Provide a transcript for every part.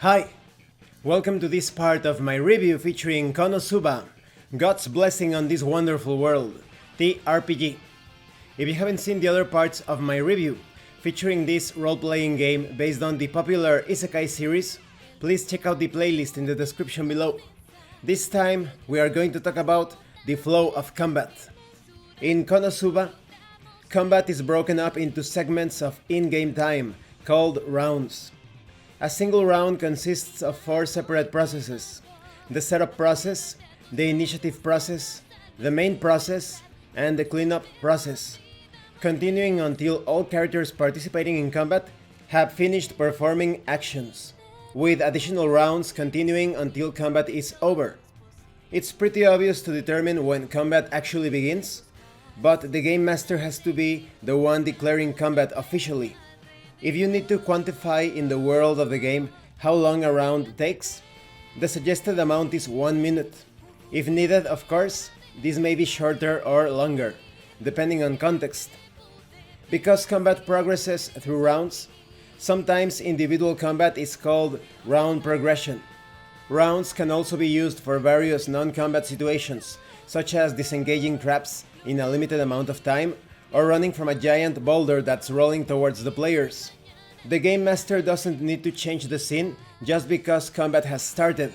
Hi! Welcome to this part of my review featuring Konosuba, God's Blessing on This Wonderful World, TRPG. If you haven't seen the other parts of my review featuring this role-playing game based on the popular isekai series, please check out the playlist in the description below. This time we are going to talk about the flow of combat. In Konosuba, combat is broken up into segments of in-game time called rounds. A single round consists of 4 separate processes: the setup process, the initiative process, the main process, and the cleanup process, continuing until all characters participating in combat have finished performing actions, with additional rounds continuing until combat is over. It's pretty obvious to determine when combat actually begins, but the game master has to be the one declaring combat officially. If you need to quantify in the world of the game how long a round takes, the suggested amount is 1 minute. If needed, of course, this may be shorter or longer, depending on context. Because combat progresses through rounds, sometimes individual combat is called round progression. Rounds can also be used for various non-combat situations, such as disengaging traps in a limited amount of time, or running from a giant boulder that's rolling towards the players. The game master doesn't need to change the scene just because combat has started.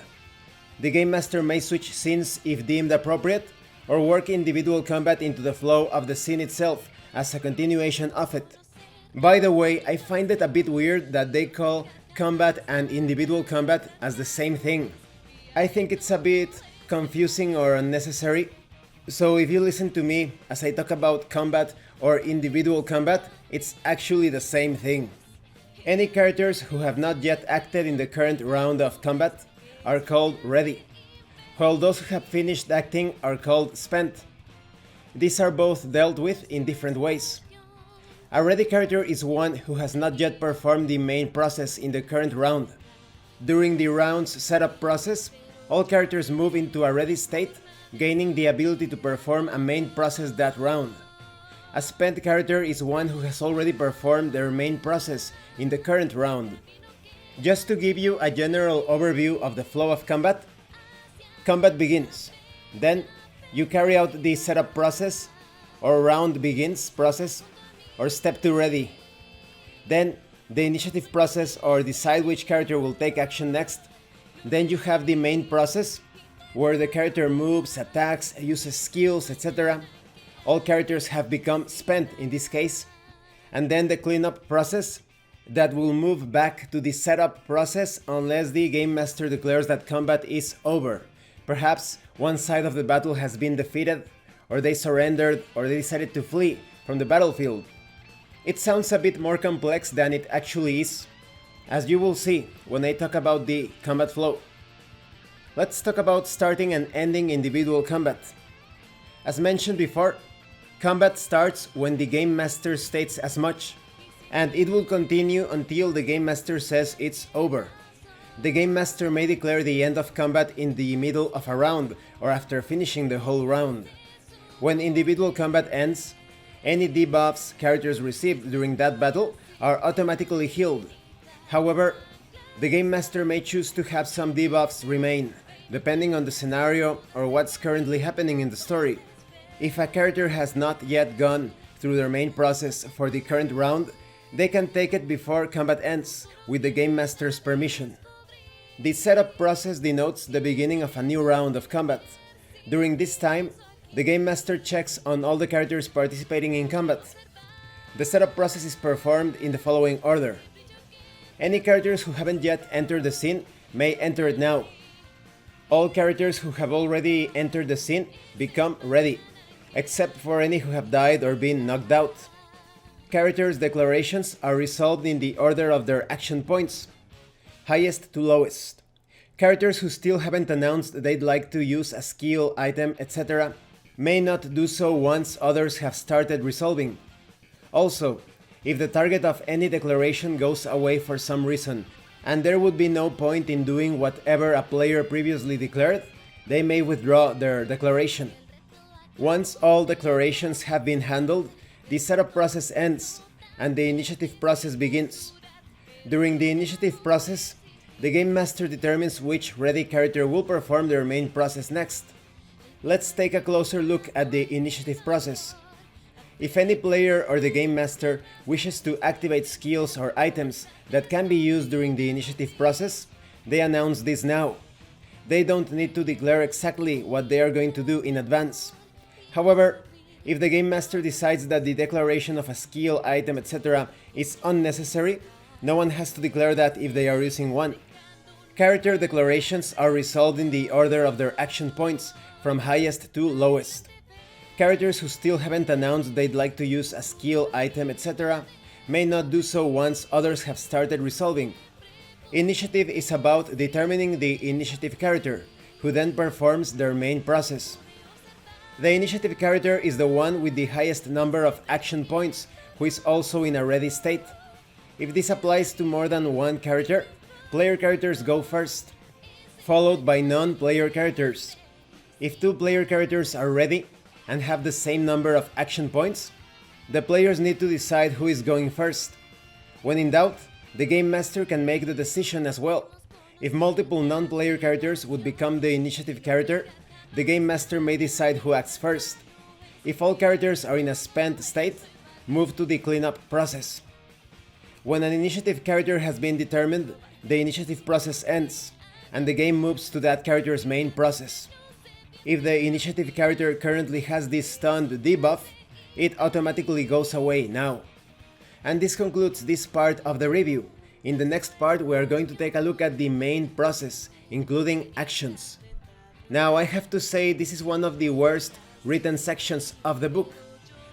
The game master may switch scenes if deemed appropriate, or work individual combat into the flow of the scene itself as a continuation of it. By the way, I find it a bit weird that they call combat and individual combat as the same thing. I think it's a bit confusing or unnecessary. So if you listen to me as I talk about combat or individual combat, it's actually the same thing. Any characters who have not yet acted in the current round of combat are called ready, while those who have finished acting are called spent. These are both dealt with in different ways. A ready character is one who has not yet performed the main process in the current round. During the round's setup process, all characters move into a ready state, gaining the ability to perform a main process that round. A spent character is one who has already performed their main process in the current round. Just to give you a general overview of the flow of combat, combat begins. Then you carry out the setup process, or round begins process, or step to ready. Then the initiative process, or decide which character will take action next. Then you have the main process, where the character moves, attacks, uses skills, etc. All characters have become spent in this case. And then the cleanup process, that will move back to the setup process unless the game master declares that combat is over. Perhaps one side of the battle has been defeated, or they surrendered, or they decided to flee from the battlefield. It sounds a bit more complex than it actually is, as you will see when I talk about the combat flow. Let's talk about starting and ending individual combat. As mentioned before, combat starts when the game master states as much, and it will continue until the game master says it's over. The game master may declare the end of combat in the middle of a round or after finishing the whole round. When individual combat ends, any debuffs characters received during that battle are automatically healed. However, the game master may choose to have some debuffs remain, depending on the scenario or what's currently happening in the story. If a character has not yet gone through their main process for the current round, they can take it before combat ends with the game master's permission. The setup process denotes the beginning of a new round of combat. During this time, the game master checks on all the characters participating in combat. The setup process is performed in the following order. Any characters who haven't yet entered the scene may enter it now. All characters who have already entered the scene become ready, except for any who have died or been knocked out. Characters' declarations are resolved in the order of their action points, highest to lowest. Characters who still haven't announced they'd like to use a skill, item, etc. may not do so once others have started resolving. Also, if the target of any declaration goes away for some reason, and there would be no point in doing whatever a player previously declared, they may withdraw their declaration. Once all declarations have been handled, the setup process ends, and the initiative process begins. During the initiative process, The Game Master determines which ready character will perform their main process next. Let's take a closer look at the initiative process. If any player or the Game Master wishes to activate skills or items that can be used during the initiative process, they announce this now. They don't need to declare exactly what they are going to do in advance. However, if the Game Master decides that the declaration of a skill, item, etc. is unnecessary, no one has to declare that if they are using one. Character declarations are resolved in the order of their action points, from highest to lowest. Characters who still haven't announced they'd like to use a skill, item, etc. may not do so once others have started resolving. Initiative is about determining the initiative character, who then performs their main process. The initiative character is the one with the highest number of action points, who is also in a ready state. If this applies to more than one character, player characters go first, followed by non-player characters. If two player characters are ready and have the same number of action points, the players need to decide who is going first. When in doubt, the Game Master can make the decision as well. If multiple non-player characters would become the initiative character, the Game Master may decide who acts first. If all characters are in a spent state, move to the cleanup process. When an initiative character has been determined, the initiative process ends, and the game moves to that character's main process. If the initiative character currently has this stunned debuff, it automatically goes away now. And this concludes this part of the review. In the next part we are going to take a look at the main process, including actions. Now I have to say this is one of the worst written sections of the book.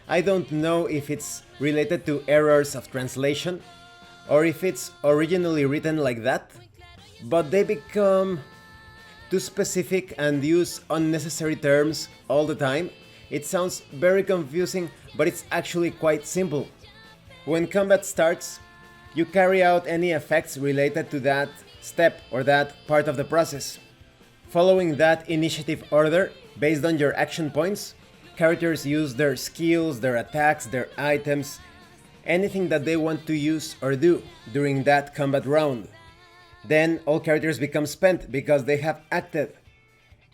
I don't know if it's related to errors of translation, or if it's originally written like that, but they become too specific and use unnecessary terms all the time. It sounds very confusing, but it's actually quite simple. When combat starts, you carry out any effects related to that step or that part of the process. Following that initiative order, based on your action points, characters use their skills, their attacks, their items, anything that they want to use or do during that combat round. Then all characters become spent because they have acted.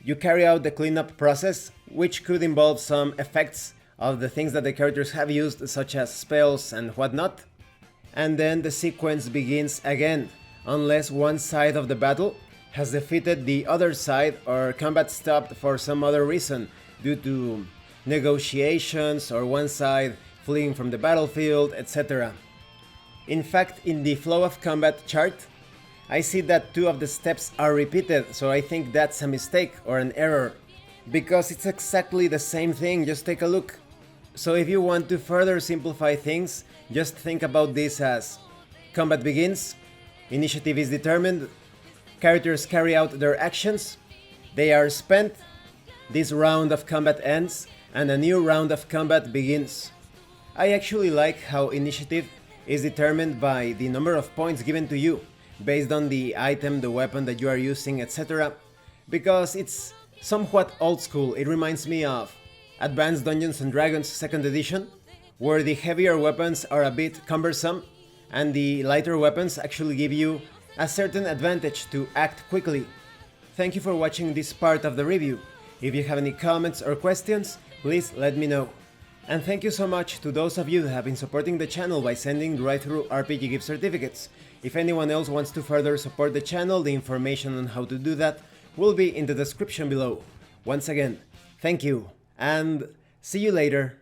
You carry out the cleanup process, which could involve some effects of the things that the characters have used, such as spells and whatnot. And then the sequence begins again, unless one side of the battle has defeated the other side or combat stopped for some other reason, due to negotiations or one side fleeing from the battlefield, etc. In fact, in the flow of combat chart, I see that two of the steps are repeated, so I think that's a mistake or an error, because it's exactly the same thing, just take a look. So if you want to further simplify things, just think about this as combat begins, initiative is determined, characters carry out their actions, they are spent, this round of combat ends, and a new round of combat begins. I actually like how initiative is determined by the number of points given to you, based on the item, the weapon that you are using, etc. Because it's somewhat old school. It reminds me of Advanced Dungeons & Dragons 2nd edition, where the heavier weapons are a bit cumbersome, and the lighter weapons actually give you a certain advantage to act quickly. Thank you for watching this part of the review. If you have any comments or questions, please let me know. And thank you so much to those of you who have been supporting the channel by sending drive-thru RPG gift certificates. If anyone else wants to further support the channel, the information on how to do that will be in the description below. Once again, thank you, and see you later.